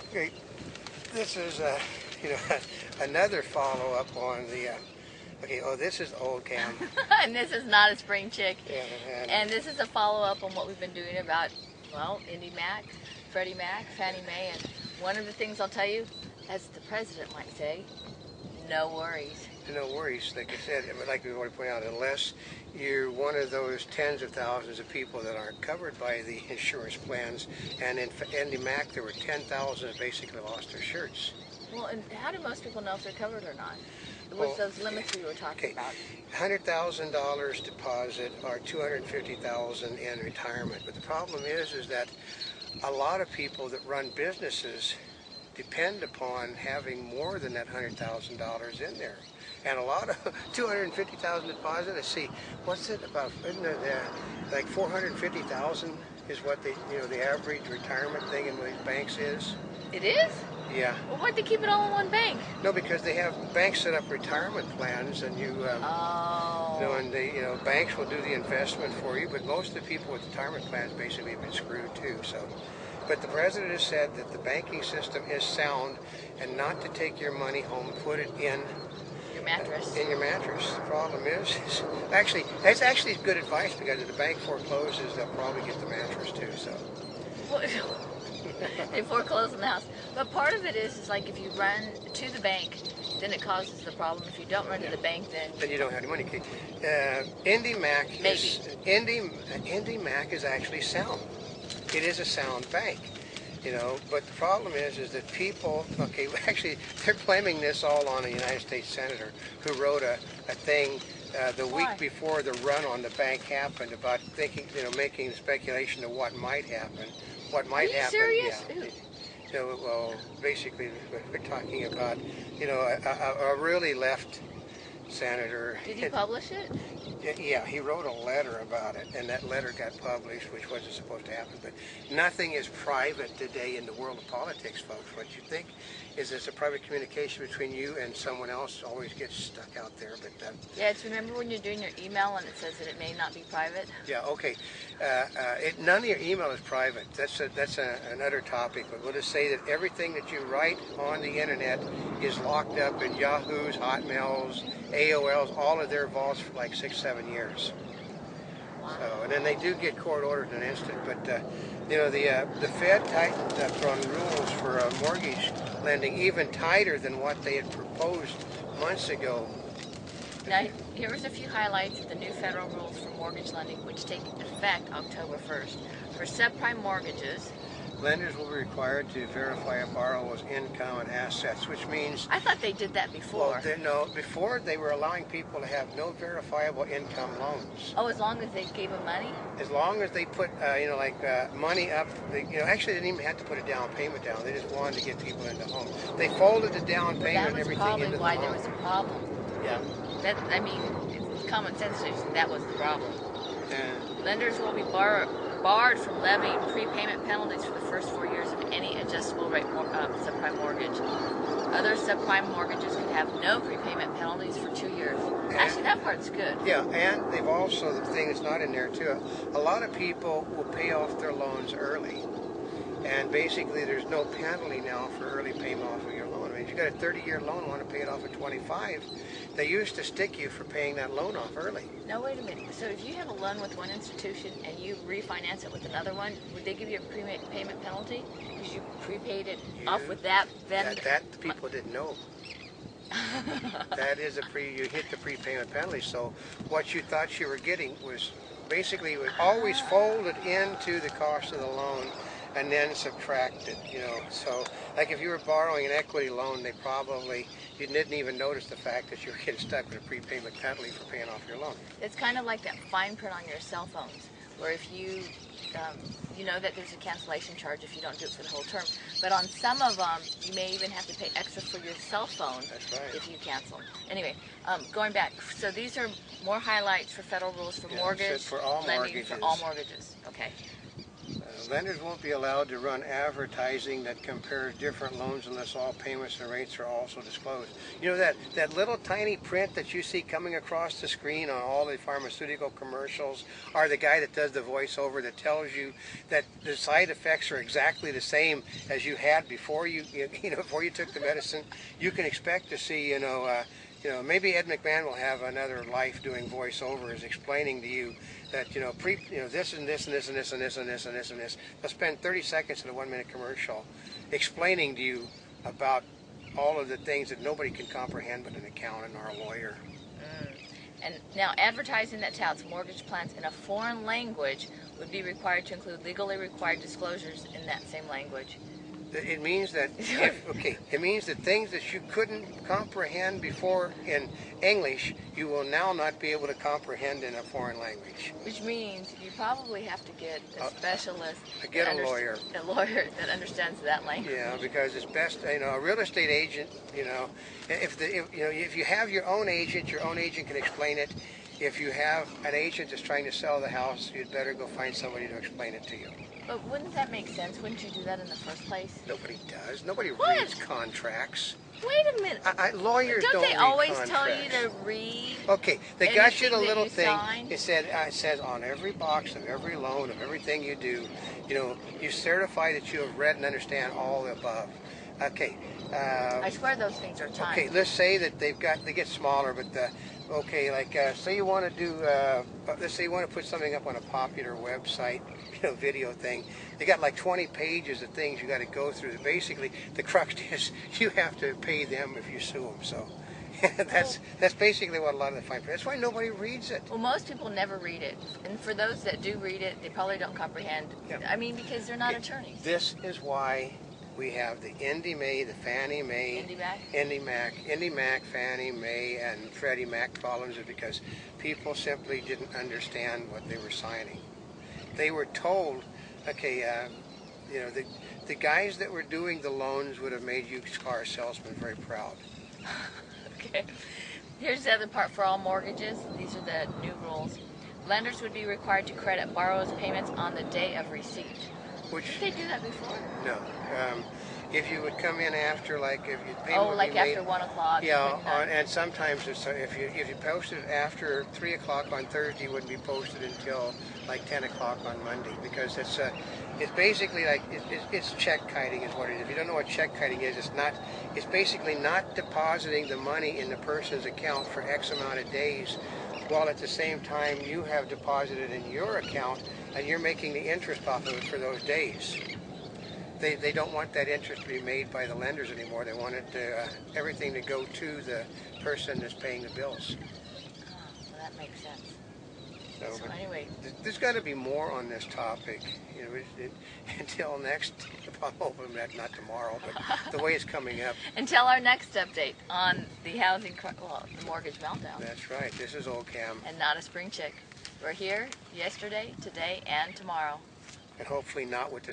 Okay, this is you know another follow-up on the. Okay, oh, this is old Cam. And this is not a spring chick. Yeah, And this is a follow-up on what we've been doing about, well, Indy Mac, Freddie Mac, Fannie Mae, and one of the things I'll tell you, as the president might say, no worries. no worries. Like I said, like we want to point out, unless you're one of those tens of thousands of people that aren't covered by the insurance plans, and in Indy Mac there were 10,000 that basically lost their shirts. Well, and how do most people know if they're covered or not? With those limits we were talking about. $100,000 deposit or $250,000 in retirement. But the problem is that a lot of people that run businesses depend upon having more than that $100,000 in there. And a lot of $250,000 deposit. Let's see, what's it about? Isn't it like $450,000 is what the average retirement thing in these banks is? It is? Yeah. Well, why'd they keep it all in one bank? No, because they have banks set up retirement plans, and banks will do the investment for you. But most of the people with retirement plans basically have been screwed too. So, but the president has said that the banking system is sound, and not to take your money home and put it in your mattress. In your mattress. The problem is actually that's actually good advice, because if the bank forecloses, they'll probably get the mattress too. So. Well, they foreclose on the house. But part of it is like if you run to the bank, then it causes the problem. If you don't run to the bank, then you don't have any money. Indy Mac Indy Mac is actually sound. It is a sound bank, But the problem is that people. Okay, actually, they're blaming this all on a United States senator who wrote a thing the week before the run on the bank happened about thinking, making speculation of what might happen. What might happen? Serious? Yeah. Well, basically, we're talking about, a really left senator. Did he publish it? Yeah, he wrote a letter about it, and that letter got published, which wasn't supposed to happen. But nothing is private today in the world of politics, folks. What you think is it's a private communication between you and someone else always gets stuck out there. But yeah, it's remember when you're doing your email and it says that it may not be private? Yeah, okay. None of your email is private. That's another topic. But we'll just say that everything that you write on the internet is locked up in Yahoo's, Hotmails, AOLs, all of their vaults for like 6-7 years. Wow. So, and then they do get court ordered in an instant. But the Fed tightened up on rules for mortgage lending even tighter than what they had proposed months ago. Now, here's a few highlights of the new federal rules for mortgage lending, which take effect October 1st. For subprime mortgages, lenders will be required to verify a borrower's income and assets, which means... I thought they did that before. Well, before they were allowing people to have no verifiable income loans. Oh, as long as they gave them money? As long as they put, money up. Actually, they didn't even have to put a down payment down. They just wanted to get people into the home. They folded the down payment and everything into the home. That was probably why there was a problem. Yeah. It's common sense. That was the problem. Lenders will be barred from levying prepayment penalties for the first 4 years of any adjustable rate subprime mortgage. Other subprime mortgages can have no prepayment penalties for 2 years. Actually, that part's good. Yeah, and they've also, the thing that's not in there too, a lot of people will pay off their loans early. And basically, there's no penalty now for early payment off of your loan. I mean, if you got a 30-year loan, want to pay it off at 25, they used to stick you for paying that loan off early. No, wait a minute. So if you have a loan with one institution and you refinance it with another one, would they give you a prepayment penalty because you prepaid it off with that vendor? That the people didn't know. That is you hit the prepayment penalty. So what you thought you were getting was basically always folded into the cost of the loan and then subtracted, So, like if you were borrowing an equity loan, you didn't even notice the fact that you were getting stuck with a prepayment penalty for paying off your loan. It's kind of like that fine print on your cell phones, where if you, you know that there's a cancellation charge if you don't do it for the whole term. But on some of them, you may even have to pay extra for your cell phone. That's right. If you cancel. Anyway, going back, so these are more highlights for federal rules for mortgage for all lending mortgages. for all mortgages. Okay. Lenders won't be allowed to run advertising that compares different loans unless all payments and rates are also disclosed. You know that little tiny print that you see coming across the screen on all the pharmaceutical commercials, or the guy that does the voiceover that tells you that the side effects are exactly the same as you had before before you took the medicine. You can expect to see, maybe Ed McMahon will have another life doing voiceovers explaining to you that, this and this and this and this and this and this and this and this. They'll spend 30 seconds in a 1-minute commercial explaining to you about all of the things that nobody can comprehend but an accountant or a lawyer. And now advertising that touts mortgage plans in a foreign language would be required to include legally required disclosures in that same language. It means that it means that things that you couldn't comprehend before in English, you will now not be able to comprehend in a foreign language. Which means you probably have to get a specialist. Get a lawyer. A lawyer that understands that language. Yeah, because it's best. A real estate agent. If you have your own agent can explain it. If you have an agent that's trying to sell the house, you'd better go find somebody to explain it to you. But wouldn't that make sense? Wouldn't you do that in the first place? Nobody does. Nobody reads contracts. Wait a minute. Lawyers don't they read always contracts. tell you to read? Okay, they got you the little thing. Sign? It says on every box of every loan of everything you do, you certify that you have read and understand all the above. Okay. I swear those things are timed. Okay, let's say that they get smaller, but say you want to do, let's say you want to put something up on a popular website, video thing. They got like 20 pages of things you got to go through. Basically, the crux is you have to pay them if you sue them. So that's basically what a lot of the fine print. That's why nobody reads it. Well, most people never read it, and for those that do read it, they probably don't comprehend. Yeah. I mean, because they're not attorneys. This is why we have the Indy Mae, the Fannie Mae, Indy Mac, Fannie Mae, and Freddie Mac problems, is because people simply didn't understand what they were signing. They were told, the guys that were doing the loans would have made used car salesmen very proud. Okay. Here's the other part for all mortgages. These are the new rules. Lenders would be required to credit borrower's payments on the day of receipt. Did they do that before? No. If you would come in after, if you payment after 1 o'clock. Yeah, and sometimes if you posted it after 3 o'clock on Thursday, it wouldn't be posted until 10 o'clock on Monday, because it's basically it's check kiting is what it is. If you don't know what check kiting is, it's basically not depositing the money in the person's account for X amount of days, while at the same time you have deposited in your account and you're making the interest off of it for those days. They don't want that interest to be made by the lenders anymore. They want everything to go to the person that's paying the bills. Oh, well, that makes sense. So anyway, there's got to be more on this topic. Until next, I'm hoping that not tomorrow, but the way it's coming up. Until our next update on the the mortgage meltdown. That's right. This is Old Cam. And not a spring chick. We're here yesterday, today, and tomorrow. And hopefully not with the...